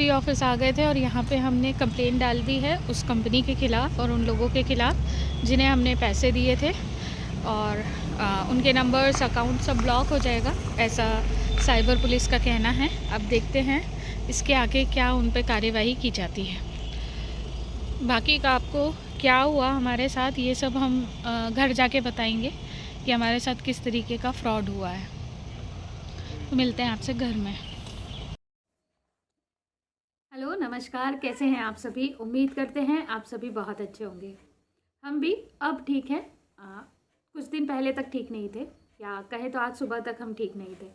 P office आ गए थे और यहाँ पे हमने कंप्लेंट डाल दी है उस कंपनी के ख़िलाफ़ और उन लोगों के ख़िलाफ़ जिन्हें हमने पैसे दिए थे, और उनके नंबर्स अकाउंट सब ब्लॉक हो जाएगा, ऐसा साइबर पुलिस का कहना है। अब देखते हैं इसके आगे क्या उन पे कार्यवाही की जाती है। बाकी का आपको क्या हुआ हमारे साथ ये सब हम घर जाके बताएंगे कि हमारे साथ किस तरीके का फ्रॉड हुआ है। तो मिलते हैं आपसे घर में। हेलो, नमस्कार, कैसे हैं आप सभी? उम्मीद करते हैं आप सभी बहुत अच्छे होंगे। हम भी अब ठीक हैं। कुछ दिन पहले तक ठीक नहीं थे, या कहे तो आज सुबह तक हम ठीक नहीं थे।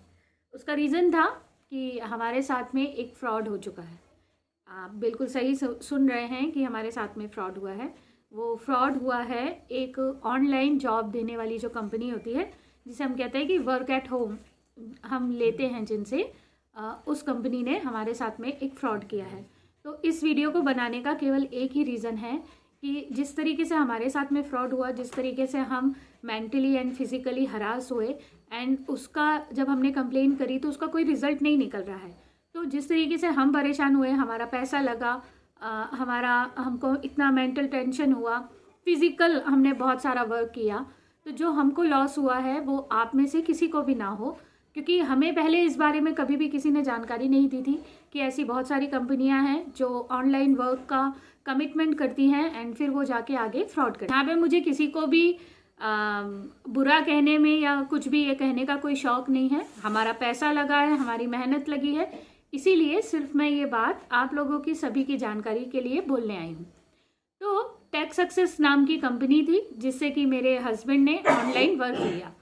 उसका रीज़न था कि हमारे साथ में एक फ़्रॉड हो चुका है। आप बिल्कुल सही सुन रहे हैं कि हमारे साथ में फ़्रॉड हुआ है। वो फ्रॉड हुआ है एक ऑनलाइन जॉब देने वाली जो कंपनी होती है, जिसे हम कहते हैं कि वर्क एट होम हम लेते हैं जिनसे, उस कंपनी ने हमारे साथ में एक फ़्रॉड किया है। तो इस वीडियो को बनाने का केवल एक ही रीज़न है कि जिस तरीके से हमारे साथ में फ्रॉड हुआ, जिस तरीके से हम मेंटली एंड फिज़िकली हरास हुए, एंड उसका जब हमने कंप्लेन करी तो उसका कोई रिज़ल्ट नहीं निकल रहा है। तो जिस तरीके से हम परेशान हुए, हमारा पैसा लगा, हमको इतना मेंटल टेंशन हुआ, फिज़िकल हमने बहुत सारा वर्क किया, तो जो हमको लॉस हुआ है वो आप में से किसी को भी ना हो, क्योंकि हमें पहले इस बारे में कभी भी किसी ने जानकारी नहीं दी थी कि ऐसी बहुत सारी कंपनियां हैं जो ऑनलाइन वर्क का कमिटमेंट करती हैं एंड फिर वो जाके आगे फ्रॉड करती हैं। यहाँ पे मुझे किसी को भी बुरा कहने में या कुछ भी ये कहने का कोई शौक नहीं है। हमारा पैसा लगा है, हमारी मेहनत लगी है, इसीलिए सिर्फ मैं ये बात आप लोगों की सभी की जानकारी के लिए बोलने आई हूँ। तो टेक सक्सेस नाम की कंपनी थी जिससे कि मेरे हस्बैंड ने ऑनलाइन वर्क किया।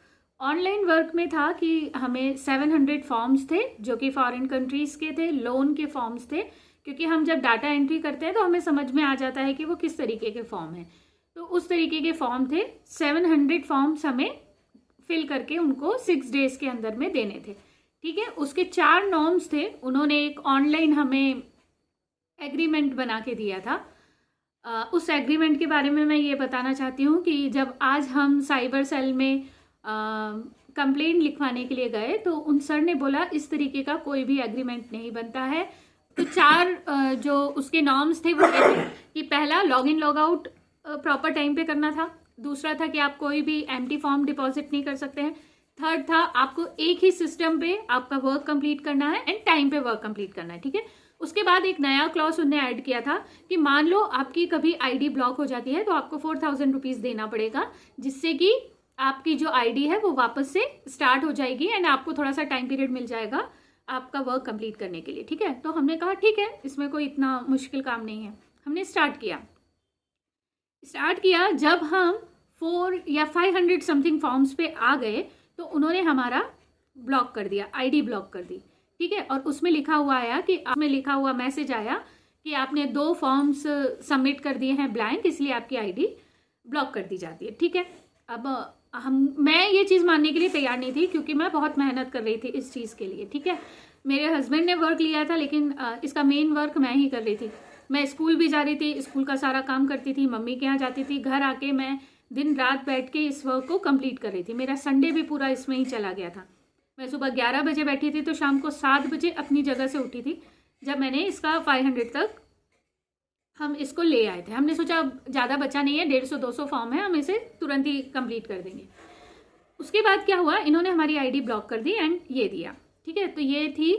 ऑनलाइन वर्क में था कि हमें 700 फॉर्म्स थे जो कि फॉरेन कंट्रीज़ के थे, लोन के फॉर्म्स थे, क्योंकि हम जब डाटा एंट्री करते हैं तो हमें समझ में आ जाता है कि वो किस तरीके के फॉर्म हैं। तो उस तरीके के फॉर्म थे। 700 फॉर्म्स हमें फिल करके उनको 6 डेज़ के अंदर में देने थे। ठीक है, उसके 4 नॉर्म्स थे। उन्होंने एक ऑनलाइन हमें एग्रीमेंट बना के दिया था। उस एग्रीमेंट के बारे में मैं ये बताना चाहती हूँ कि जब आज हम साइबर सेल में कंप्लेंट लिखवाने के लिए गए तो उन सर ने बोला इस तरीके का कोई भी एग्रीमेंट नहीं बनता है। तो 4 जो उसके नॉर्म्स थे वो ये थे कि पहला, log in log out proper time पे करना था। दूसरा था कि आप कोई भी एम्प्टी फॉर्म डिपॉजिट नहीं कर सकते हैं। थर्ड था, आपको एक ही सिस्टम पे आपका वर्क कंप्लीट करना है एंड टाइम पे वर्क कंप्लीट करना है। ठीक है, उसके बाद एक नया क्लॉज उन्होंने ऐड किया था कि मान लो आपकी कभी आईडी ब्लॉक हो जाती है तो आपको 4000 रुपीज़ देना पड़ेगा, जिससे कि आपकी जो आईडी है वो वापस से स्टार्ट हो जाएगी एंड आपको थोड़ा सा टाइम पीरियड मिल जाएगा आपका वर्क कंप्लीट करने के लिए। ठीक है, तो हमने कहा ठीक है, इसमें कोई इतना मुश्किल काम नहीं है। हमने स्टार्ट किया। जब हम 4 या 500 समथिंग फॉर्म्स पे आ गए तो उन्होंने हमारा ब्लॉक कर दिया, आईडी ब्लॉक कर दी। ठीक है, और उसमें लिखा हुआ मैसेज आया कि आपने 2 फॉर्म्स सबमिट कर दिए हैं ब्लैंक, इसलिए आपकी आईडी ब्लॉक कर दी जाती है। ठीक है, अब मैं ये चीज़ मानने के लिए तैयार नहीं थी क्योंकि मैं बहुत मेहनत कर रही थी इस चीज़ के लिए। ठीक है, मेरे हस्बैंड ने वर्क लिया था लेकिन इसका मेन वर्क मैं ही कर रही थी। मैं स्कूल भी जा रही थी, स्कूल का सारा काम करती थी, मम्मी के यहाँ जाती थी, घर आके मैं दिन रात बैठ के इस वर्क को कंप्लीट कर रही थी। मेरा संडे भी पूरा इसमें ही चला गया था। मैं सुबह 11 बजे बैठी थी तो शाम को 7 बजे अपनी जगह से उठी थी जब मैंने इसका 500 तक हम इसको ले आए थे। हमने सोचा अब ज़्यादा बचा नहीं है, 150-200 फॉर्म है, हम इसे तुरंत ही कंप्लीट कर देंगे। उसके बाद क्या हुआ, इन्होंने हमारी आईडी ब्लॉक कर दी एंड ये दिया। ठीक है, तो ये थी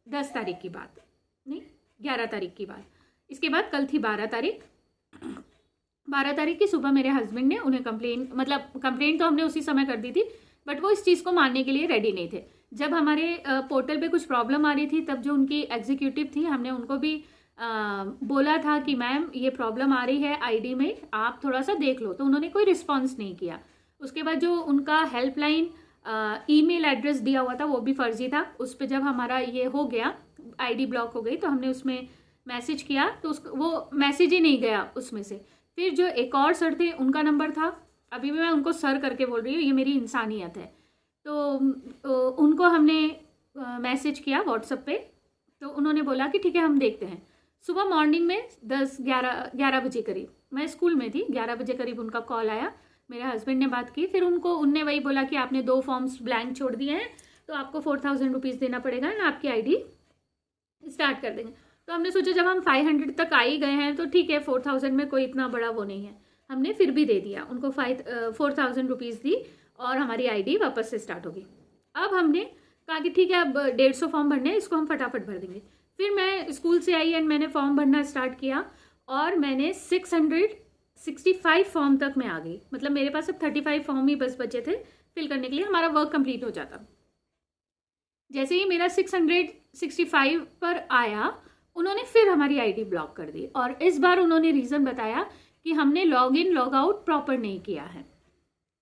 10 तारीख की बात, नहीं 11 तारीख की बात। इसके बाद कल थी 12 तारीख। 12 तारीख की सुबह मेरे हस्बैंड ने उन्हें कंप्लेंट तो हमने उसी समय कर दी थी, बट वो इस चीज़ को मानने के लिए रेडी नहीं थे। जब हमारे पोर्टल पे कुछ प्रॉब्लम आ रही थी तब जो उनकी एग्जीक्यूटिव थी, हमने उनको भी बोला था कि मैम ये प्रॉब्लम आ रही है आईडी में, आप थोड़ा सा देख लो, तो उन्होंने कोई रिस्पॉन्स नहीं किया। उसके बाद जो उनका हेल्पलाइन ईमेल एड्रेस दिया हुआ था वो भी फर्जी था। उस पर जब हमारा ये हो गया, आईडी ब्लॉक हो गई, तो हमने उसमें मैसेज किया तो वो मैसेज ही नहीं गया उसमें से। फिर जो एक और सर थे उनका नंबर था, अभी भी मैं उनको सर करके बोल रही हूँ, ये मेरी इंसानियत है। तो उनको हमने मैसेज किया व्हाट्सएप पे, तो उन्होंने बोला कि ठीक है हम देखते हैं। सुबह मॉर्निंग में 11 बजे करीब, मैं स्कूल में थी, 11 बजे करीब उनका कॉल आया। मेरे हस्बैंड ने बात की, फिर उनने वही बोला कि आपने 2 फॉर्म्स ब्लैंक छोड़ दिए हैं तो आपको 4000 रुपीज़ देना पड़ेगा ना, आपकी आईडी स्टार्ट कर देंगे। तो हमने सोचा जब हम 500 तक आ ही गए हैं तो ठीक है, 4000 में कोई इतना बड़ा वो नहीं है। हमने फिर भी दे दिया उनको 4000 रुपीज़ दी और हमारी आईडी वापस से स्टार्ट होगी। अब हमने कहा कि ठीक है, अब 150 फॉर्म भरने हैं, इसको हम फटाफट भर देंगे। फिर मैं स्कूल से आई एंड मैंने फॉर्म भरना स्टार्ट किया और मैंने 665 फॉर्म तक मैं आ गई। मतलब मेरे पास अब 35 फॉर्म ही बस बचे थे फिल करने के लिए, हमारा वर्क कंप्लीट हो जाता। जैसे ही मेरा 665 पर आया, उन्होंने फिर हमारी आईडी ब्लॉक कर दी और इस बार उन्होंने रीज़न बताया कि हमने log in log out proper नहीं किया है।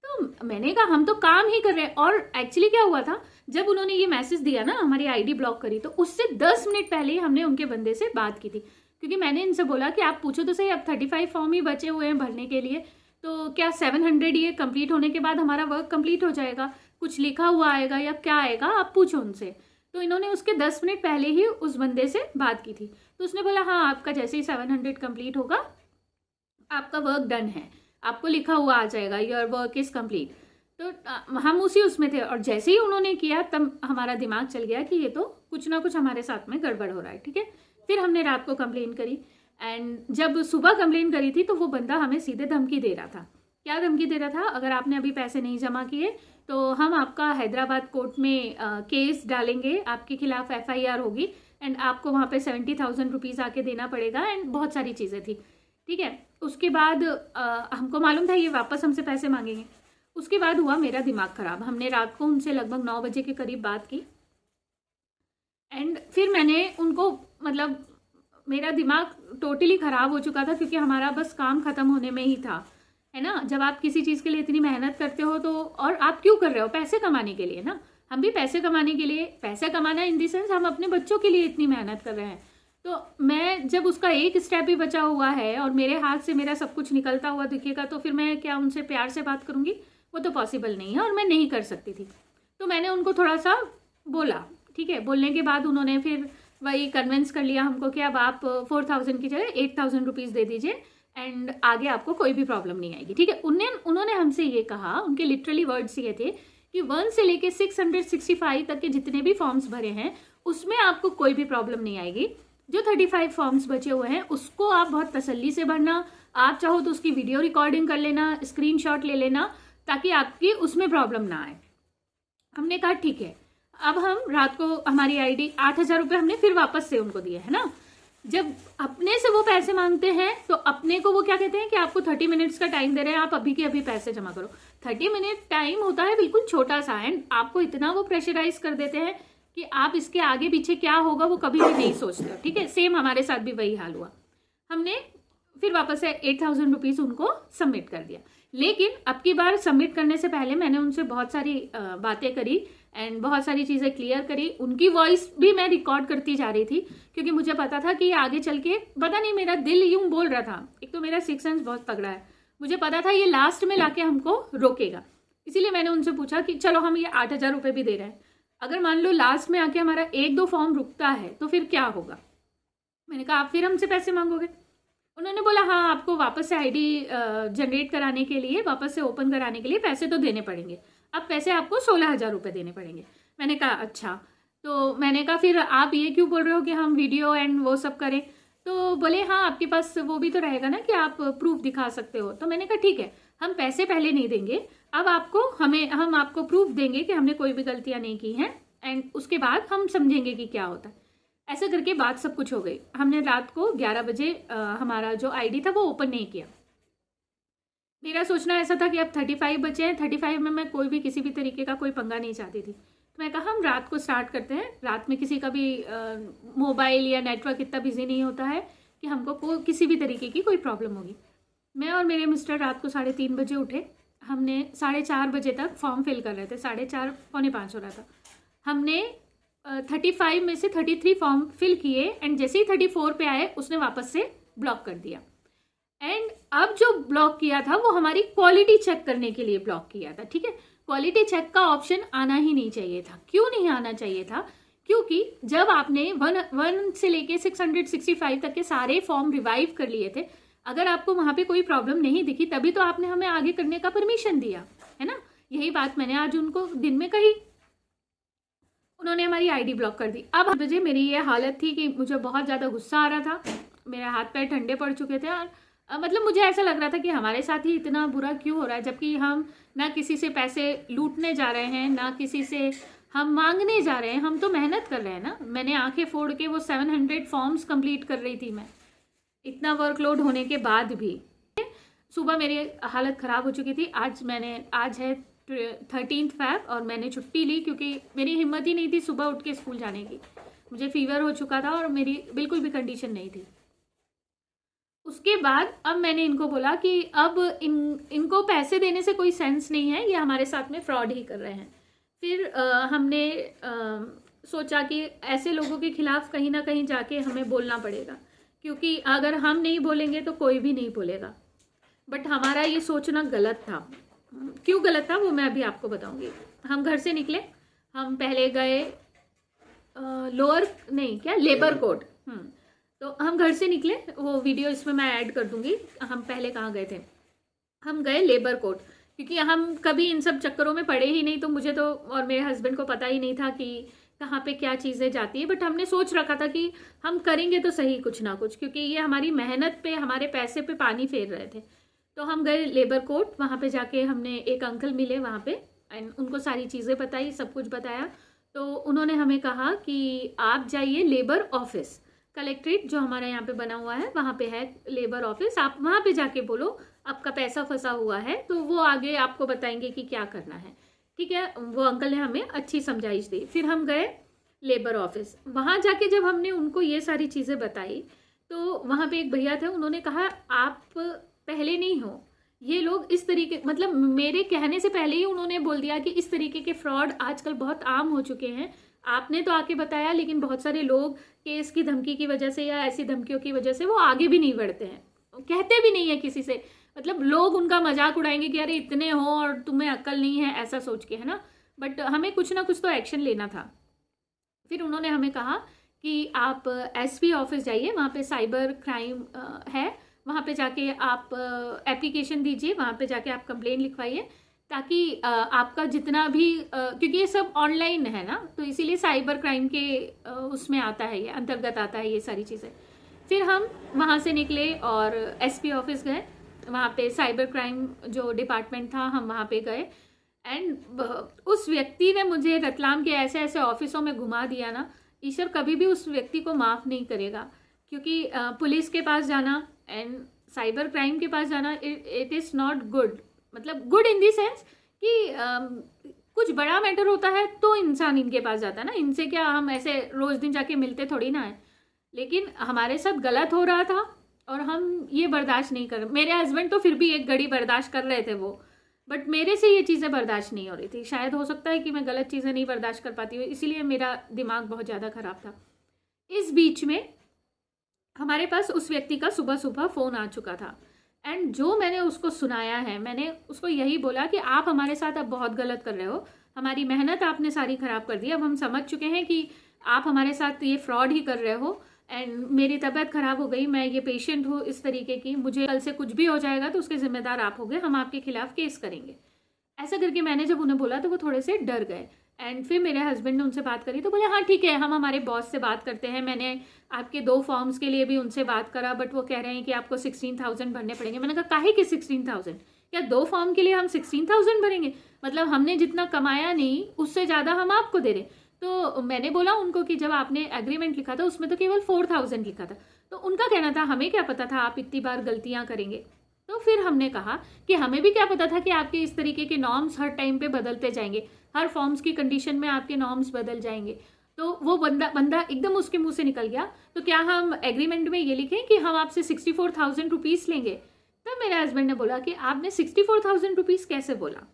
तो मैंने कहा हम तो काम ही कर रहे हैं। और एक्चुअली क्या हुआ था, जब उन्होंने ये मैसेज दिया ना हमारी आईडी ब्लॉक करी, तो उससे 10 मिनट पहले ही हमने उनके बंदे से बात की थी, क्योंकि मैंने इनसे बोला कि आप पूछो तो सही, अब 35 फॉर्म ही बचे हुए हैं भरने के लिए, तो क्या 700 ये कंप्लीट होने के बाद हमारा वर्क कंप्लीट हो जाएगा, कुछ लिखा हुआ आएगा या क्या आएगा, आप पूछो उनसे। तो इन्होंने उसके 10 मिनट पहले ही उस बंदे से बात की थी। तो उसने बोला हाँ, आपका जैसे ही 700 कंप्लीट होगा आपका वर्क डन है, आपको लिखा हुआ आ जाएगा योर वर्क इज़ कंप्लीट। तो हम उसी उसमें थे और जैसे ही उन्होंने किया तब हमारा दिमाग चल गया कि ये तो कुछ ना कुछ हमारे साथ में गड़बड़ हो रहा है। ठीक है, फिर हमने रात को कंप्लेन करी एंड जब सुबह कंप्लेन करी थी तो वो बंदा हमें सीधे धमकी दे रहा था। क्या धमकी दे रहा था, अगर आपने अभी पैसे नहीं जमा किए तो हम आपका हैदराबाद कोर्ट में केस डालेंगे, आपके खिलाफ FIR होगी एंड आपको वहाँ पे 70,000 रुपीज़ आके देना पड़ेगा एंड बहुत सारी चीज़ें थी। ठीक है, उसके बाद हमको मालूम था ये वापस हमसे पैसे मांगेंगे। उसके बाद हुआ मेरा दिमाग ख़राब। हमने रात को उनसे लगभग 9 बजे के करीब बात की एंड फिर मैंने उनको, मतलब मेरा दिमाग टोटली ख़राब हो चुका था क्योंकि हमारा बस काम ख़त्म होने में ही था, है ना। जब आप किसी चीज़ के लिए इतनी मेहनत करते हो तो, और आप क्यों कर रहे हो, पैसे कमाने के लिए ना। हम भी पैसे कमाने के लिए, पैसे कमाना इन द सेंस हम अपने बच्चों के लिए इतनी मेहनत कर रहे हैं। तो मैं जब उसका एक स्टेप ही बचा हुआ है और मेरे हाथ से मेरा सब कुछ निकलता हुआ दिखेगा तो फिर मैं क्या उनसे प्यार से बात करूँगी, वो तो पॉसिबल नहीं है और मैं नहीं कर सकती थी। तो मैंने उनको थोड़ा सा बोला। ठीक है, बोलने के बाद उन्होंने फिर वही कन्विंस कर लिया हमको कि अब आप 4000 की जगह 8000 रुपीज़ दे दीजिए एंड आगे आपको कोई भी प्रॉब्लम नहीं आएगी। ठीक है, उन्होंने हमसे ये कहा, उनके लिटरली वर्ड्स ये थे कि 1 से लेके 665 तक के जितने भी फॉर्म्स भरे हैं उसमें आपको कोई भी प्रॉब्लम नहीं आएगी। जो 35 फॉर्म्स बचे हुए हैं उसको आप बहुत तसल्ली से भरना, आप चाहो तो उसकी वीडियो रिकॉर्डिंग कर लेना, स्क्रीनशॉट ले लेना, ताकि आपकी उसमें प्रॉब्लम ना आए। हमने कहा ठीक है। अब हम रात को हमारी आईडी 8000 रुपये हमने फिर वापस से उनको दिए, है ना। जब अपने से वो पैसे मांगते हैं तो अपने को वो क्या कहते हैं कि आपको 30 मिनट्स का टाइम दे रहे हैं, आप अभी के अभी पैसे जमा करो। 30 मिनट टाइम होता है बिल्कुल छोटा सा एंड आपको इतना वो प्रेशराइज कर देते हैं कि आप इसके आगे पीछे क्या होगा वो कभी भी नहीं सोचते। ठीक है, सेम हमारे साथ भी वही हाल हुआ। हमने फिर वापस से 8000 रुपीज़ उनको सबमिट कर दिया। लेकिन अब की बार सबमिट करने से पहले मैंने उनसे बहुत सारी बातें करी एंड बहुत सारी चीज़ें क्लियर करी। उनकी वॉइस भी मैं रिकॉर्ड करती जा रही थी क्योंकि मुझे पता था कि आगे चल के, पता नहीं मेरा दिल यूं बोल रहा था, एक तो मेरा सिक्स सेंस बहुत तगड़ा है, मुझे पता था ये लास्ट में लाके हमको रोकेगा। इसीलिए मैंने उनसे पूछा कि चलो हम ये 8000 रुपये भी दे रहे हैं, अगर मान लो लास्ट में आके हमारा 1-2 फॉर्म रुकता है तो फिर क्या होगा। मैंने कहा आप फिर हमसे पैसे मांगोगे। उन्होंने बोला हाँ, आपको वापस से आईडी जनरेट कराने के लिए, वापस से ओपन कराने के लिए पैसे तो देने पड़ेंगे, अब पैसे आपको 16,000 रुपये देने पड़ेंगे। मैंने कहा अच्छा। तो मैंने कहा फिर आप ये क्यों बोल रहे हो कि हम वीडियो एंड वो सब करें। तो बोले हाँ, आपके पास वो भी तो रहेगा ना कि आप प्रूफ दिखा सकते हो। तो मैंने कहा ठीक है, हम पैसे पहले नहीं देंगे, अब हम आपको प्रूफ देंगे कि हमने कोई भी गलतियाँ नहीं की हैं एंड उसके बाद हम समझेंगे कि क्या होता है। ऐसे करके बात सब कुछ हो गई। हमने रात को 11 बजे हमारा जो आईडी था वो ओपन नहीं किया। मेरा सोचना ऐसा था कि अब 35 बचे हैं, 35 में मैं कोई भी किसी भी तरीके का कोई पंगा नहीं चाहती थी। तो मैं कहा हम रात को स्टार्ट करते हैं, रात में किसी का भी मोबाइल या नेटवर्क इतना बिजी नहीं होता है कि हमको किसी भी तरीके की कोई प्रॉब्लम होगी। मैं और मेरे मिस्टर रात को 3:30 बजे उठे। हमने 4:30 बजे तक फॉर्म फिल कर रहे थे, 4:30 पौने 5 हो रहा था। हमने 35 में से 33 फॉर्म फिल किए एंड जैसे ही 34 पे आए उसने वापस से ब्लॉक कर दिया। एंड अब जो ब्लॉक किया था वो हमारी क्वालिटी चेक करने के लिए ब्लॉक किया था। ठीक है, क्वालिटी चेक का ऑप्शन आना ही नहीं चाहिए था। क्यों नहीं आना चाहिए था? क्योंकि जब आपने 1 से लेके 665 तक के सारे फॉर्म रिवाइव कर लिए थे, अगर आपको वहाँ पे कोई प्रॉब्लम नहीं दिखी तभी तो आपने हमें आगे करने का परमिशन दिया, है ना। यही बात मैंने आज उनको दिन में कही। उन्होंने हमारी आईडी ब्लॉक कर दी। अब मुझे मेरी ये हालत थी कि मुझे बहुत ज़्यादा गुस्सा आ रहा था, मेरे हाथ पैर ठंडे पड़ चुके थे और मतलब मुझे ऐसा लग रहा था कि हमारे साथ ही इतना बुरा क्यों हो रहा है, जबकि हम ना किसी से पैसे लूटने जा रहे हैं, ना किसी से हम मांगने जा रहे हैं, हम तो मेहनत कर रहे हैं ना। मैंने आंखें फोड़ के वो 700 फॉर्म्स कंप्लीट कर रही थी मैं, इतना वर्कलोड होने के बाद भी। सुबह मेरी हालत ख़राब हो चुकी थी। आज है 13 फ़रवरी और मैंने छुट्टी ली क्योंकि मेरी हिम्मत ही नहीं थी सुबह उठ के स्कूल जाने की। मुझे फीवर हो चुका था और मेरी बिल्कुल भी कंडीशन नहीं थी। उसके बाद अब मैंने इनको बोला कि अब इनको पैसे देने से कोई सेंस नहीं है, ये हमारे साथ में फ्रॉड ही कर रहे हैं। फिर हमने सोचा कि ऐसे लोगों के खिलाफ कहीं ना कहीं जाके हमें बोलना पड़ेगा, क्योंकि अगर हम नहीं बोलेंगे तो कोई भी नहीं बोलेगा। बट हमारा ये सोचना गलत था। क्यों गलत था वो मैं अभी आपको बताऊंगी। हम घर से निकले, हम पहले गए लेबर कोर्ट। तो हम घर से निकले, वो वीडियो इसमें मैं ऐड कर दूंगी। हम पहले कहाँ गए थे, हम गए लेबर कोर्ट, क्योंकि हम कभी इन सब चक्करों में पड़े ही नहीं, तो मुझे तो और मेरे हस्बैंड को पता ही नहीं था कि कहाँ पे क्या चीज़ें जाती है। बट हमने सोच रखा था कि हम करेंगे तो सही कुछ ना कुछ, क्योंकि ये हमारी मेहनत पे, हमारे पैसे पे पानी फेर रहे थे। तो हम गए लेबर कोर्ट, वहाँ पे जाके हमने एक अंकल मिले वहाँ पे एंड उनको सारी चीज़ें बताई, सब कुछ बताया। तो उन्होंने हमें कहा कि आप जाइए लेबर ऑफिस, कलेक्ट्रेट जो हमारे यहाँ पे बना हुआ है वहाँ पे है लेबर ऑफिस, आप वहाँ पे जाके बोलो आपका पैसा फंसा हुआ है, तो वो आगे आपको बताएंगे कि क्या करना है। ठीक है, वो अंकल ने हमें अच्छी समझाइश दी। फिर हम गए लेबर ऑफिस, वहाँ जाके जब हमने उनको ये सारी चीज़ें बताई तो वहाँ पे एक भैया थे, उन्होंने कहा आप पहले नहीं हो, ये लोग इस तरीके, मतलब मेरे कहने से पहले ही उन्होंने बोल दिया कि इस तरीके के फ्रॉड आजकल बहुत आम हो चुके हैं। आपने तो आके बताया, लेकिन बहुत सारे लोग केस की धमकी की वजह से या ऐसी धमकियों की वजह से वो आगे भी नहीं बढ़ते हैं, कहते भी नहीं है किसी से। मतलब लोग उनका मजाक उड़ाएंगे कि अरे इतने हो और तुम्हें अक्ल नहीं है, ऐसा सोच के, है ना। बट हमें कुछ ना कुछ तो एक्शन लेना था। फिर उन्होंने हमें कहा कि आप एसपी ऑफिस जाइए, वहाँ पे साइबर क्राइम है, वहाँ पे जाके आप एप्लीकेशन दीजिए, वहाँ पे जाके आप कंप्लेन लिखवाइए, ताकि आपका जितना भी क्योंकि ये सब ऑनलाइन है ना, तो इसीलिए साइबर क्राइम के उसमें आता है, ये अंतर्गत आता है ये सारी चीज़ें। फिर हम वहाँ से निकले और एसपी ऑफिस गए, वहाँ पे साइबर क्राइम जो डिपार्टमेंट था हम वहाँ पे गए एंड उस व्यक्ति ने मुझे रतलाम के ऐसे ऐसे ऑफिसों में घुमा दिया ना, ईश्वर कभी भी उस व्यक्ति को माफ़ नहीं करेगा। क्योंकि पुलिस के पास जाना एंड साइबर क्राइम के पास जाना, इट इज़ नॉट गुड। मतलब गुड इन दी सेंस कि कुछ बड़ा मैटर होता है तो इंसान इनके पास जाता है ना, इनसे क्या हम ऐसे रोज़ दिन जाके मिलते थोड़ी ना है। लेकिन हमारे साथ गलत हो रहा था और हम ये बर्दाश्त नहीं कर, मेरे हस्बैंड तो फिर भी एक घड़ी बर्दाश्त कर रहे थे वो, बट मेरे से ये चीज़ें बर्दाश्त नहीं हो रही थी। शायद हो सकता है कि मैं गलत चीज़ें नहीं बर्दाश्त कर पाती हूँ, इसीलिए मेरा दिमाग बहुत ज़्यादा ख़राब था। इस बीच में हमारे पास उस व्यक्ति का सुबह सुबह फ़ोन आ चुका था एंड जो मैंने उसको सुनाया है, मैंने उसको यही बोला कि आप हमारे साथ अब बहुत गलत कर रहे हो, हमारी मेहनत आपने सारी ख़राब कर दी। अब हम समझ चुके हैं कि आप हमारे साथ ये फ्रॉड ही कर रहे हो एंड मेरी तबीयत ख़राब हो गई, मैं ये पेशेंट हूँ इस तरीके की, मुझे कल से कुछ भी हो जाएगा तो उसके ज़िम्मेदार आप हो गए, हम आपके खिलाफ़ केस करेंगे। ऐसा करके मैंने जब उन्हें बोला तो वो थोड़े से डर गए एंड फिर मेरे हस्बैंड ने उनसे बात करी तो बोले हाँ ठीक है, हम हमारे बॉस से बात करते हैं। मैंने आपके 2 फॉर्म्स के लिए भी उनसे बात करा, बट वो कह रहे हैं कि आपको 16,000 भरने पड़ेंगे। मैंने कहा काहे के 16,000, क्या 2 फॉर्म के लिए हम 16,000 भरेंगे? मतलब हमने जितना कमाया नहीं उससे ज़्यादा हम आपको दे रहे। तो मैंने बोला उनको कि जब आपने एग्रीमेंट लिखा था उसमें तो केवल 4,000 लिखा था। तो उनका कहना था हमें क्या पता था आप इतनी बार गलतियाँ करेंगे। तो फिर हमने कहा कि हमें भी क्या पता था कि आपके इस तरीके के नॉर्म्स हर टाइम पे बदलते जाएंगे, हर फॉर्म्स की कंडीशन में आपके नॉर्म्स बदल जाएंगे। तो वो बंदा एकदम उसके मुंह से निकल गया, तो क्या हम एग्रीमेंट में ये लिखें कि हम आपसे 64,000 रुपीज़ लेंगे? तब मेरे हस्बैंड ने बोला कि आपने 64,000 रुपीज़ कैसे बोला?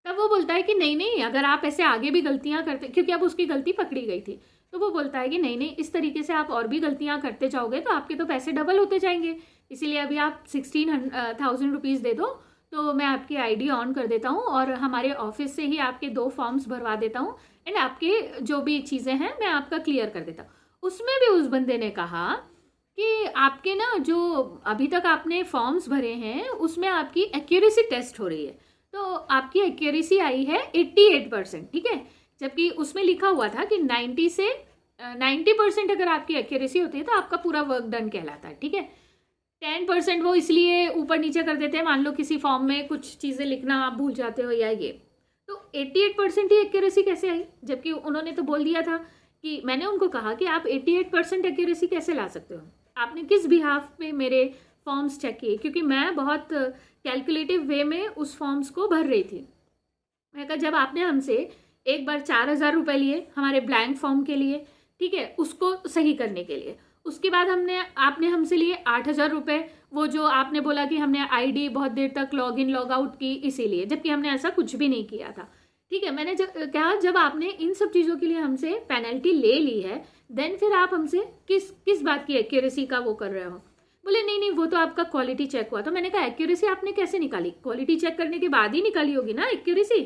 तब वो बोलता है कि नहीं नहीं, अगर आप ऐसे आगे भी गलतियां करते, क्योंकि अब उसकी गलती पकड़ी गई थी, तो वो बोलता है कि नहीं नहीं, इस तरीके से आप और भी गलतियां करते जाओगे तो आपके तो पैसे डबल होते जाएंगे, इसीलिए अभी आप 16,000 रुपीज़ दे दो तो मैं आपकी आईडी ऑन कर देता हूँ और हमारे ऑफिस से ही आपके 2 फॉर्म्स भरवा देता हूँ एंड आपके जो भी चीज़ें हैं मैं आपका क्लियर कर देता हूँ। उसमें भी उस बंदे ने कहा कि आपके ना जो अभी तक आपने फॉर्म्स भरे हैं उसमें आपकी एक्यूरेसी टेस्ट हो रही है, तो आपकी एक्यूरेसी आई है 88%, ठीक है, जबकि उसमें लिखा हुआ था कि 90% अगर आपकी एक्यूरेसी होती है तो आपका पूरा वर्क डन कहलाता है, ठीक है। 10% वो इसलिए ऊपर नीचे कर देते हैं, मान लो किसी फॉर्म में कुछ चीज़ें लिखना आप भूल जाते हो या ये, तो 88% ही एक्यूरेसी कैसे आई? जबकि उन्होंने तो बोल दिया था कि, मैंने उनको कहा कि आप 88% एक्यूरेसी कैसे ला सकते हो, आपने किस बिहाफ पे मेरे फॉर्म्स चेक किए, क्योंकि मैं बहुत कैलकुलेटिव वे में उस फॉर्म्स को भर रही थी। मैं कहा जब आपने हमसे एक बार 4,000 रुपये लिए हमारे ब्लैंक फॉर्म के लिए, ठीक है, उसको सही करने के लिए, उसके बाद आपने हमसे लिए 8,000 रुपये, वो जो आपने बोला कि हमने आईडी बहुत देर तक लॉग इन लॉग आउट की इसीलिए, जबकि हमने ऐसा कुछ भी नहीं किया था, ठीक है। मैंने कहा जब आपने इन सब चीज़ों के लिए हमसे पेनल्टी ले ली है, देन फिर आप हमसे किस बात की एक्यूरेसी का वो कर रहे हो? बोले नहीं वो तो आपका क्वालिटी चेक हुआ। तो मैंने कहा एक्यूरेसी आपने कैसे निकाली? क्वालिटी चेक करने के बाद ही निकाली होगी ना एक्यूरेसी।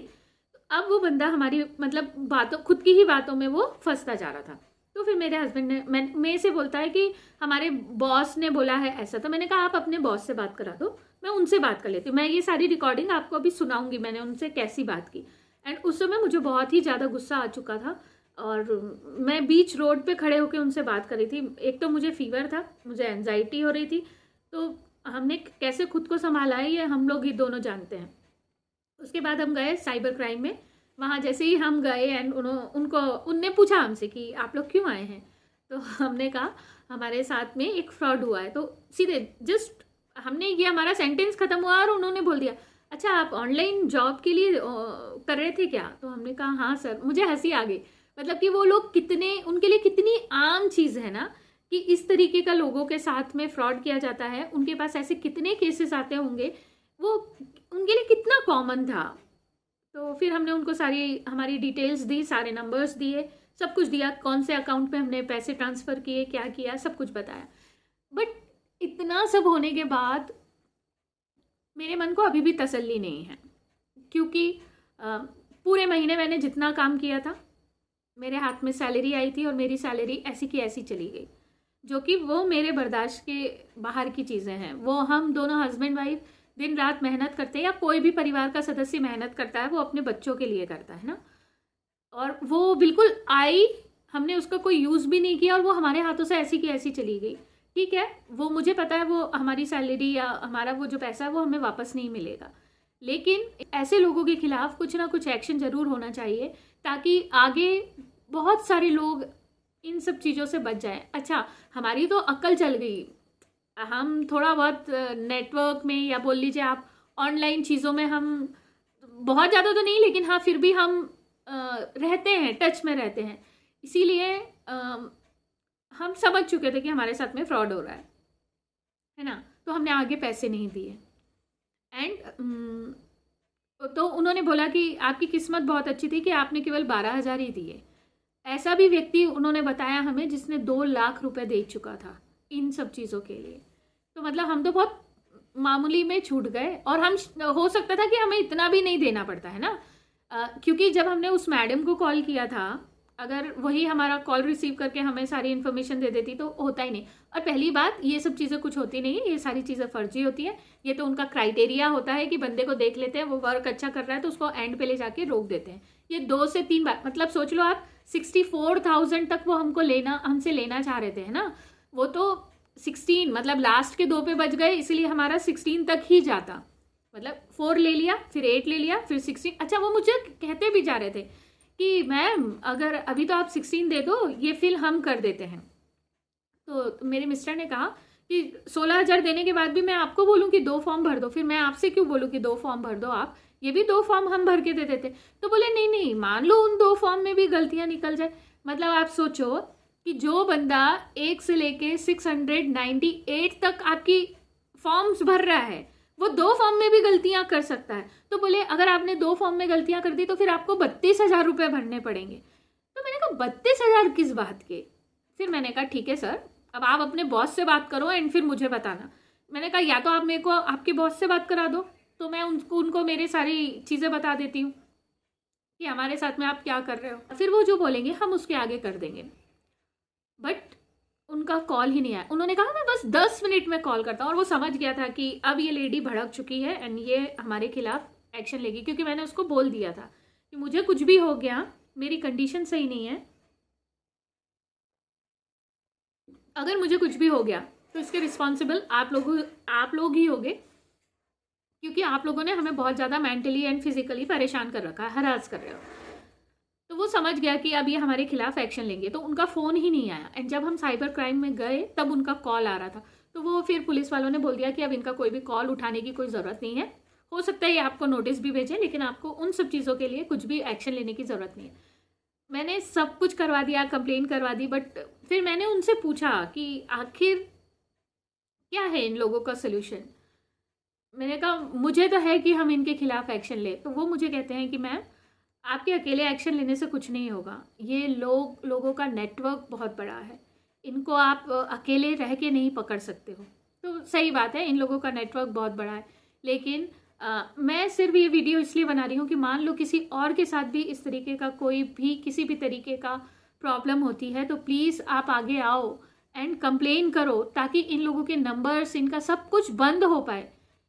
अब वो बंदा हमारी मतलब बातों, खुद की ही बातों में वो फंसता जा रहा था। तो फिर मेरे हस्बैंड ने मेरे से बोलता है कि हमारे बॉस ने बोला है ऐसा। तो मैंने कहा आप अपने बॉस से बात करा दो, मैं उनसे बात कर लेती हूँ, मैं ये सारी रिकॉर्डिंग आपको अभी सुनाऊंगी मैंने उनसे कैसी बात की। एंड उस समय मुझे बहुत ही ज़्यादा गुस्सा आ चुका था और मैं बीच रोड पे खड़े होकर उनसे बात कर रही थी। एक तो मुझे फीवर था, मुझे एंजाइटी हो रही थी, तो हमने कैसे खुद को संभाला है ये हम लोग ही दोनों जानते हैं। उसके बाद हम गए साइबर क्राइम में। वहाँ जैसे ही हम गए एंड उनने पूछा हमसे कि आप लोग क्यों आए हैं, तो हमने कहा हमारे साथ में एक फ्रॉड हुआ है। तो सीधे जस्ट हमने ये हमारा सेंटेंस खत्म हुआ और उन्होंने बोल दिया अच्छा आप ऑनलाइन जॉब के लिए कर रहे थे क्या? तो हमने कहा हाँ सर। मुझे हंसी आ गई, मतलब कि वो लोग उनके लिए कितनी आम चीज़ है ना कि इस तरीके का लोगों के साथ में फ्रॉड किया जाता है। उनके पास ऐसे कितने केसेस आते होंगे, वो उनके लिए कितना कॉमन था। तो फिर हमने उनको सारी हमारी डिटेल्स दी, सारे नंबर्स दिए, सब कुछ दिया, कौन से अकाउंट पे हमने पैसे ट्रांसफ़र किए, क्या किया, सब कुछ बताया। बट इतना सब होने के बाद मेरे मन को अभी भी तसल्ली नहीं है, क्योंकि पूरे महीने मैंने जितना काम किया था मेरे हाथ में सैलरी आई थी और मेरी सैलरी ऐसी की ऐसी चली गई, जो कि वो मेरे बर्दाश्त के बाहर की चीज़ें हैं। वो हम दोनों हस्बैंड वाइफ दिन रात मेहनत करते हैं, या कोई भी परिवार का सदस्य मेहनत करता है वो अपने बच्चों के लिए करता है ना, और वो बिल्कुल आई, हमने उसका कोई यूज़ भी नहीं किया और वो हमारे हाथों से ऐसी की ऐसी चली गई। ठीक है, वो मुझे पता है वो हमारी सैलरी या हमारा वो जो पैसा है वो हमें वापस नहीं मिलेगा, लेकिन ऐसे लोगों के खिलाफ कुछ ना कुछ एक्शन ज़रूर होना चाहिए ताकि आगे बहुत सारे लोग इन सब चीज़ों से बच जाएं। अच्छा, हमारी तो अक्ल चल गई, हम थोड़ा बहुत नेटवर्क में या बोल लीजिए आप ऑनलाइन चीज़ों में हम बहुत ज़्यादा तो नहीं, लेकिन हाँ फिर भी हम रहते हैं, टच में रहते हैं, इसीलिए हम समझ चुके थे कि हमारे साथ में फ्रॉड हो रहा है ना, तो हमने आगे पैसे नहीं दिए। एंड तो उन्होंने बोला कि आपकी किस्मत बहुत अच्छी थी कि आपने केवल 12,000 ही दिए। ऐसा भी व्यक्ति उन्होंने बताया हमें जिसने 2 लाख रुपए दे चुका था इन सब चीज़ों के लिए। तो मतलब हम तो बहुत मामूली में छूट गए, और हम हो सकता था कि हमें इतना भी नहीं देना पड़ता है ना, क्योंकि जब हमने उस मैडम को कॉल किया था, अगर वही हमारा कॉल रिसीव करके हमें सारी इन्फॉर्मेशन दे देती तो होता ही नहीं। और पहली बात, ये सब चीज़ें कुछ होती नहीं है, ये सारी चीज़ें फर्जी होती है। ये तो उनका क्राइटेरिया होता है कि बंदे को देख लेते हैं, वो वर्क अच्छा कर रहा है तो उसको एंड पे ले जाके रोक देते हैं। ये 2 से 3 बार, मतलब सोच लो आप 64,000 तक वो हमसे लेना चाह रहे थे, है ना। वो तो 16 मतलब लास्ट के 2 पे बच गए, इसलिए हमारा 16 तक ही जाता, मतलब 4 ले लिया, फिर 8 ले लिया, फिर 16। अच्छा, वो मुझे कहते भी जा रहे थे कि मैम अगर अभी तो आप 16 दे दो, ये फिल हम कर देते हैं। तो मेरे मिस्टर ने कहा कि 16,000 देने के बाद भी मैं आपको बोलूं कि 2 फॉर्म भर दो, फिर मैं आपसे क्यों बोलूं कि 2 फॉर्म भर दो आप, ये भी 2 फॉर्म हम भर के दे देते। तो बोले नहीं, मान लो उन 2 फॉर्म में भी गलतियां निकल जाए। मतलब आप सोचो कि जो बंदा 1 से लेके 698 तक आपकी फॉर्म्स भर रहा है, वो 2 फॉर्म में भी गलतियां कर सकता है। तो बोले अगर आपने 2 फॉर्म में गलतियां कर दी तो फिर आपको 32,000 रुपये भरने पड़ेंगे। तो मैंने कहा 32,000 किस बात के? फिर मैंने कहा ठीक है सर, अब आप अपने बॉस से बात करो एंड फिर मुझे बताना। मैंने कहा या तो आप मेरे को आपके बॉस से बात करा दो, तो मैं उनको मेरी सारी चीज़ें बता देती हूँ कि हमारे साथ में आप क्या कर रहे हो, फिर वो जो बोलेंगे हम उसके आगे कर देंगे। बट उनका कॉल ही नहीं आया। उन्होंने कहा मैं बस 10 मिनट में कॉल करता हूँ, और वो समझ गया था कि अब ये लेडी भड़क चुकी है एंड ये हमारे खिलाफ एक्शन लेगी, क्योंकि मैंने उसको बोल दिया था कि मुझे कुछ भी हो गया मेरी कंडीशन सही नहीं है, अगर मुझे कुछ भी हो गया तो इसके रिस्पॉन्सिबल आप लोग ही होगे, क्योंकि आप लोगों ने हमें बहुत ज़्यादा मेंटली एंड फिजिकली परेशान कर रखा है, हरास कर रहे हो। तो वो समझ गया कि अब ये हमारे खिलाफ एक्शन लेंगे, तो उनका फ़ोन ही नहीं आया। एंड जब हम साइबर क्राइम में गए तब उनका कॉल आ रहा था, तो वो फिर पुलिस वालों ने बोल दिया कि अब इनका कोई भी कॉल उठाने की कोई ज़रूरत नहीं है। हो सकता है ये आपको नोटिस भी भेजें, लेकिन आपको उन सब चीज़ों के लिए कुछ भी एक्शन लेने की ज़रूरत नहीं है। मैंने सब कुछ करवा दिया, कंप्लेन करवा दी, बट फिर मैंने उनसे पूछा कि आखिर क्या है इन लोगों का सोल्यूशन। मैंने कहा मुझे तो है कि हम इनके खिलाफ एक्शन ले, तो वो मुझे कहते हैं कि मैम आपके अकेले एक्शन लेने से कुछ नहीं होगा, ये लोगों का नेटवर्क बहुत बड़ा है, इनको आप अकेले रह के नहीं पकड़ सकते हो। तो सही बात है, इन लोगों का नेटवर्क बहुत बड़ा है, लेकिन मैं सिर्फ ये वीडियो इसलिए बना रही हूँ कि मान लो किसी और के साथ भी इस तरीके का कोई भी किसी भी तरीके का प्रॉब्लम होती है, तो प्लीज़ आप आगे आओ एंड कंप्लेन करो, ताकि इन लोगों के नंबर्स, इनका सब कुछ बंद हो पाए।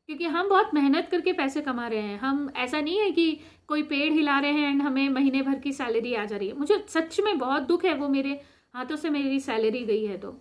क्योंकि हम बहुत मेहनत करके पैसे कमा रहे हैं, हम ऐसा नहीं है कि कोई पेड़ हिला रहे हैं एंड हमें महीने भर की सैलरी आ जा रही है। मुझे सच में बहुत दुख है, वो मेरे हाथों से मेरी सैलरी गई है तो।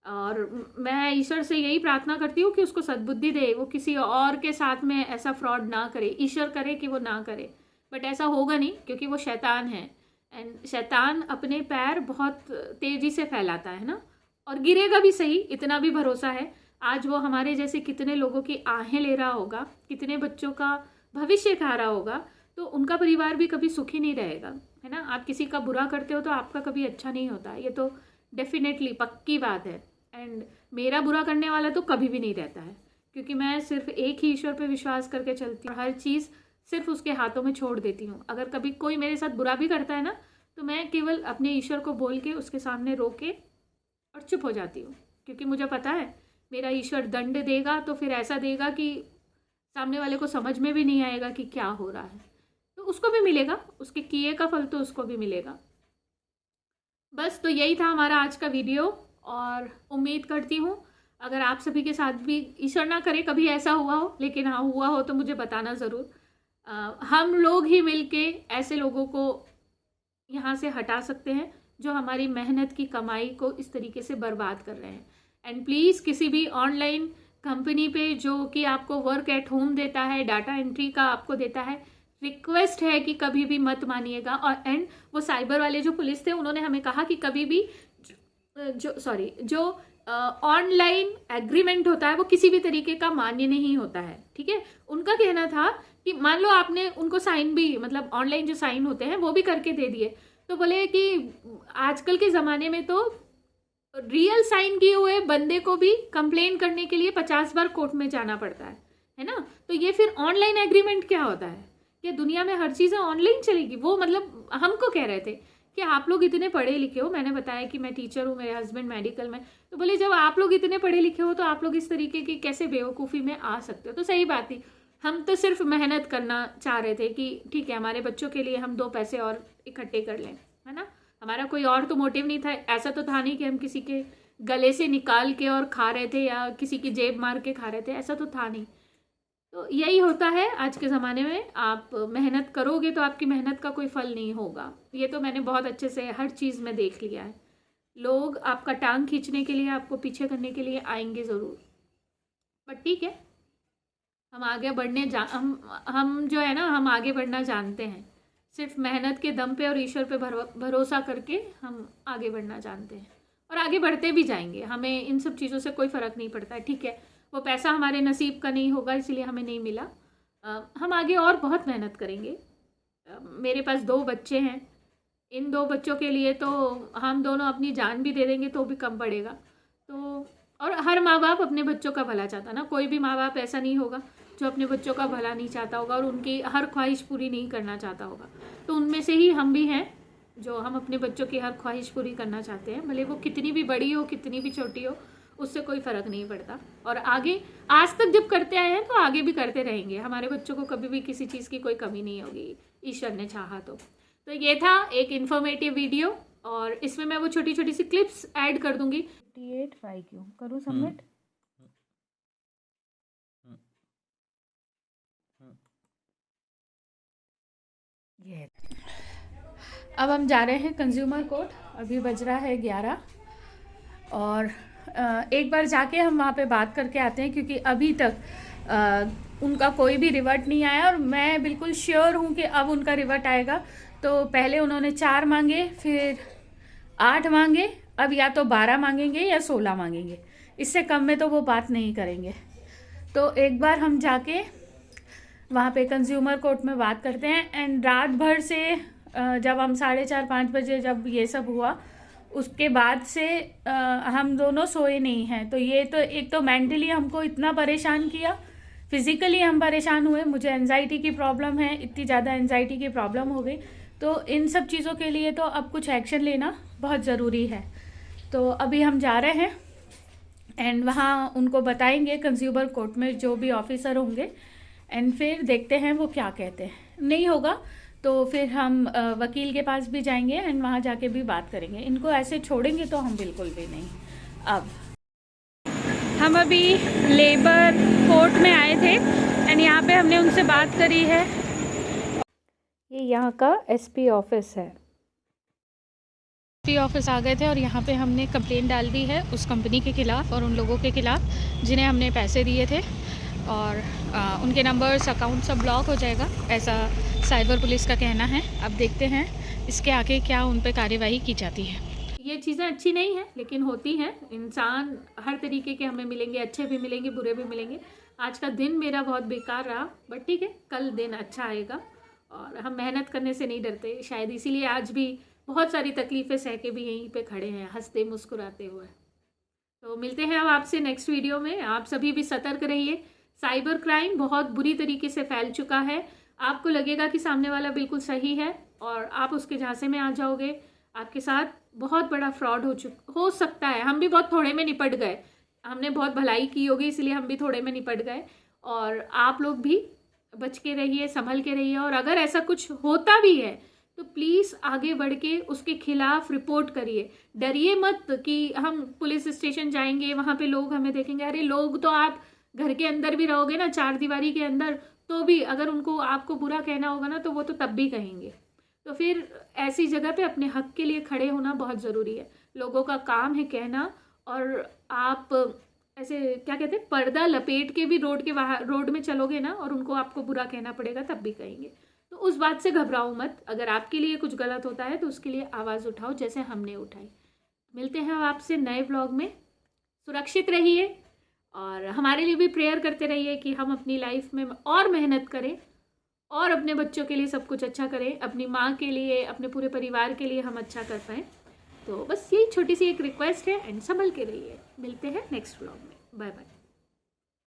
और मैं ईश्वर से यही प्रार्थना करती हूँ कि उसको सद्बुद्धि दे, वो किसी और के साथ में ऐसा फ्रॉड ना करे, ईश्वर करे कि वो ना करे, बट ऐसा होगा नहीं, क्योंकि वो शैतान है। एंड शैतान अपने पैर बहुत तेज़ी से फैलाता है ना, और गिरेगा भी सही, इतना भी भरोसा है। आज वो हमारे जैसे कितने लोगों की आहें ले रहा होगा, कितने बच्चों का भविष्य खा रहा होगा, तो उनका परिवार भी कभी सुखी नहीं रहेगा, है ना। आप किसी का बुरा करते हो तो आपका कभी अच्छा नहीं होता, ये तो डेफिनेटली पक्की बात है। एंड मेरा बुरा करने वाला तो कभी भी नहीं रहता है, क्योंकि मैं सिर्फ एक ही ईश्वर पे विश्वास करके चलती हूँ, हर चीज़ सिर्फ उसके हाथों में छोड़ देती हूँ। अगर कभी कोई मेरे साथ बुरा भी करता है ना, तो मैं केवल अपने ईश्वर को बोल के उसके सामने रो के और चुप हो जाती हूँ, क्योंकि मुझे पता है मेरा ईश्वर दंड देगा तो फिर ऐसा देगा कि सामने वाले को समझ में भी नहीं आएगा कि क्या हो रहा है, तो उसको भी मिलेगा, उसके किए का फल तो उसको भी मिलेगा। बस तो यही था हमारा आज का वीडियो, और उम्मीद करती हूँ अगर आप सभी के साथ भी, ईश्वर ना करे कभी ऐसा हुआ हो, लेकिन हाँ हुआ हो तो मुझे बताना ज़रूर। हम लोग ही मिलके ऐसे लोगों को यहाँ से हटा सकते हैं जो हमारी मेहनत की कमाई को इस तरीके से बर्बाद कर रहे हैं। एंड प्लीज़ किसी भी ऑनलाइन कंपनी पे जो कि आपको वर्क एट होम देता है, डाटा एंट्री का आपको देता है, रिक्वेस्ट है कि कभी भी मत मानिएगा। और एंड वो साइबर वाले जो पुलिस थे, उन्होंने हमें कहा कि कभी भी जो ऑनलाइन एग्रीमेंट होता है वो किसी भी तरीके का मान्य नहीं होता है, ठीक है। उनका कहना था कि मान लो आपने उनको साइन भी, मतलब ऑनलाइन जो साइन होते हैं वो भी करके दे दिए, तो बोले कि आजकल के ज़माने में तो रियल साइन किए हुए बंदे को भी कंप्लेन करने के लिए 50 बार कोर्ट में जाना पड़ता है ना। तो ये फिर ऑनलाइन एग्रीमेंट क्या होता है? क्या दुनिया में हर चीज़ें ऑनलाइन चलेगी? वो मतलब हमको कह रहे थे कि आप लोग इतने पढ़े लिखे हो, मैंने बताया कि मैं टीचर हूँ, मेरे हस्बैंड मेडिकल में, तो बोले जब आप लोग इतने पढ़े लिखे हो तो आप लोग इस तरीके की कैसे बेवकूफ़ी में आ सकते हो? तो सही बात थी, हम तो सिर्फ मेहनत करना चाह रहे थे कि ठीक है हमारे बच्चों के लिए हम 2 पैसे और इकट्ठे कर लें, है ना। हमारा कोई और तो मोटिव नहीं था, ऐसा तो था नहीं कि हम किसी के गले से निकाल के और खा रहे थे या किसी की जेब मार के खा रहे थे, ऐसा तो था नहीं। तो यही होता है आज के ज़माने में, आप मेहनत करोगे तो आपकी मेहनत का कोई फल नहीं होगा। ये तो मैंने बहुत अच्छे से हर चीज़ में देख लिया है। लोग आपका टांग खींचने के लिए, आपको पीछे करने के लिए आएंगे ज़रूर, बट ठीक है, हम आगे बढ़ने हम जो है ना, हम आगे बढ़ना जानते हैं, सिर्फ मेहनत के दम पे और ईश्वर पे भरोसा करके हम आगे बढ़ना जानते हैं, और आगे बढ़ते भी जाएंगे। हमें इन सब चीज़ों से कोई फ़र्क नहीं पड़ता है, ठीक है। वो पैसा हमारे नसीब का नहीं होगा, इसलिए हमें नहीं मिला, हम आगे और बहुत मेहनत करेंगे। मेरे पास 2 बच्चे हैं, इन 2 बच्चों के लिए तो हम दोनों अपनी जान भी दे देंगे तो भी कम पड़ेगा। तो और हर माँ बाप अपने बच्चों का भला चाहता ना, कोई भी माँ बाप ऐसा नहीं होगा जो अपने बच्चों का भला नहीं चाहता होगा और उनकी हर ख्वाहिश पूरी नहीं करना चाहता होगा। तो उनमें से ही हम भी हैं जो हम अपने बच्चों की हर ख्वाहिश पूरी करना चाहते हैं, भले वो कितनी भी बड़ी हो, कितनी भी छोटी हो, उससे कोई फ़र्क नहीं पड़ता। और आगे आज तक जब करते आए हैं तो आगे भी करते रहेंगे। हमारे बच्चों को कभी भी किसी चीज़ की कोई कमी नहीं होगी, ईश्वर ने चाहा तो ये था एक इन्फॉर्मेटिव वीडियो, और इसमें मैं वो छोटी छोटी सी क्लिप्स ऐड कर दूंगी। 58 क्यों करूँ सबमिट? ये अब हम जा रहे हैं कंज्यूमर कोर्ट। अभी बज रहा है 11 और एक बार जाके हम वहाँ पे बात करके आते हैं, क्योंकि अभी तक उनका कोई भी रिवर्ट नहीं आया और मैं बिल्कुल श्योर हूँ कि अब उनका रिवर्ट आएगा। तो पहले उन्होंने 4 मांगे, फिर 8 मांगे, अब या तो 12 मांगेंगे या 16 मांगेंगे, इससे कम में तो वो बात नहीं करेंगे। तो एक बार हम जाके वहाँ पे कंज्यूमर कोर्ट में बात करते हैं। एंड रात भर से जब हम 4:30-5 बजे जब ये सब हुआ, उसके बाद से हम दोनों सोए नहीं हैं। तो ये तो एक तो मेंटली हमको इतना परेशान किया, फिज़िकली हम परेशान हुए। मुझे एंजाइटी की प्रॉब्लम है, इतनी ज़्यादा एंजाइटी की प्रॉब्लम हो गई। तो इन सब चीज़ों के लिए तो अब कुछ एक्शन लेना बहुत ज़रूरी है। तो अभी हम जा रहे हैं एंड वहाँ उनको बताएंगे कंज्यूमर कोर्ट में जो भी ऑफिसर होंगे, एंड फिर देखते हैं वो क्या कहते हैं। नहीं होगा तो फिर हम वकील के पास भी जाएंगे एंड वहाँ जाके भी बात करेंगे। इनको ऐसे छोड़ेंगे तो हम बिल्कुल भी नहीं। अब हम अभी लेबर कोर्ट में आए थे एंड यहाँ पे हमने उनसे बात करी है। ये यहाँ का एसपी ऑफिस है। एसपी ऑफिस आ गए थे और यहाँ पे हमने कंप्लेंट डाल दी है उस कंपनी के ख़िलाफ़ और उन लोगों के ख़िलाफ़ जिन्हें हमने पैसे दिए थे, और उनके नंबर्स, अकाउंट सब ब्लॉक हो जाएगा, ऐसा साइबर पुलिस का कहना है। अब देखते हैं इसके आगे क्या उन पे कार्यवाही की जाती है। ये चीज़ें अच्छी नहीं हैं लेकिन होती हैं। इंसान हर तरीके के हमें मिलेंगे, अच्छे भी मिलेंगे, बुरे भी मिलेंगे। आज का दिन मेरा बहुत बेकार रहा, बट ठीक है, कल दिन अच्छा आएगा और हम मेहनत करने से नहीं डरते। शायद इसीलिए आज भी बहुत सारी तकलीफ़ें सह के भी यहीं पे खड़े हैं, हंसते मुस्कुराते हुए। तो मिलते हैं अब आपसे नेक्स्ट वीडियो में। आप सभी भी सतर्क रहिए। साइबर क्राइम बहुत बुरी तरीके से फैल चुका है। आपको लगेगा कि सामने वाला बिल्कुल सही है और आप उसके झांसे में आ जाओगे। आपके साथ बहुत बड़ा फ्रॉड हो सकता है। हम भी बहुत थोड़े में निपट गए, हमने बहुत भलाई की होगी इसलिए हम भी थोड़े में निपट गए। और आप लोग भी बच के रहिए, संभल के रहिए। और अगर ऐसा कुछ होता भी है तो प्लीज़ आगे बढ़ के उसके खिलाफ रिपोर्ट करिए। डरिए मत कि हम पुलिस स्टेशन जाएंगे, वहाँ पे लोग हमें देखेंगे। अरे लोग तो आप घर के अंदर भी रहोगे ना, 4 दीवारी के अंदर, तो भी अगर उनको आपको बुरा कहना होगा ना तो वो तो तब भी कहेंगे। तो फिर ऐसी जगह पे अपने हक के लिए खड़े होना बहुत ज़रूरी है। लोगों का काम है कहना, और आप ऐसे क्या कहते हैं, पर्दा लपेट के भी रोड में चलोगे ना और उनको आपको बुरा कहना पड़ेगा तब भी कहेंगे। तो उस बात से घबराओ मत। अगर आपके लिए कुछ गलत होता है तो उसके लिए आवाज़ उठाओ जैसे हमने उठाई। मिलते हैं आपसे नए ब्लॉग में। सुरक्षित रहिए और हमारे लिए भी प्रेयर करते रहिए कि हम अपनी लाइफ में और मेहनत करें और अपने बच्चों के लिए सब कुछ अच्छा करें, अपनी माँ के लिए, अपने पूरे परिवार के लिए हम अच्छा कर पाएँ। तो बस यही छोटी सी एक रिक्वेस्ट है एंड संभल के रहिए। मिलते हैं नेक्स्ट व्लॉग में। Bye bye.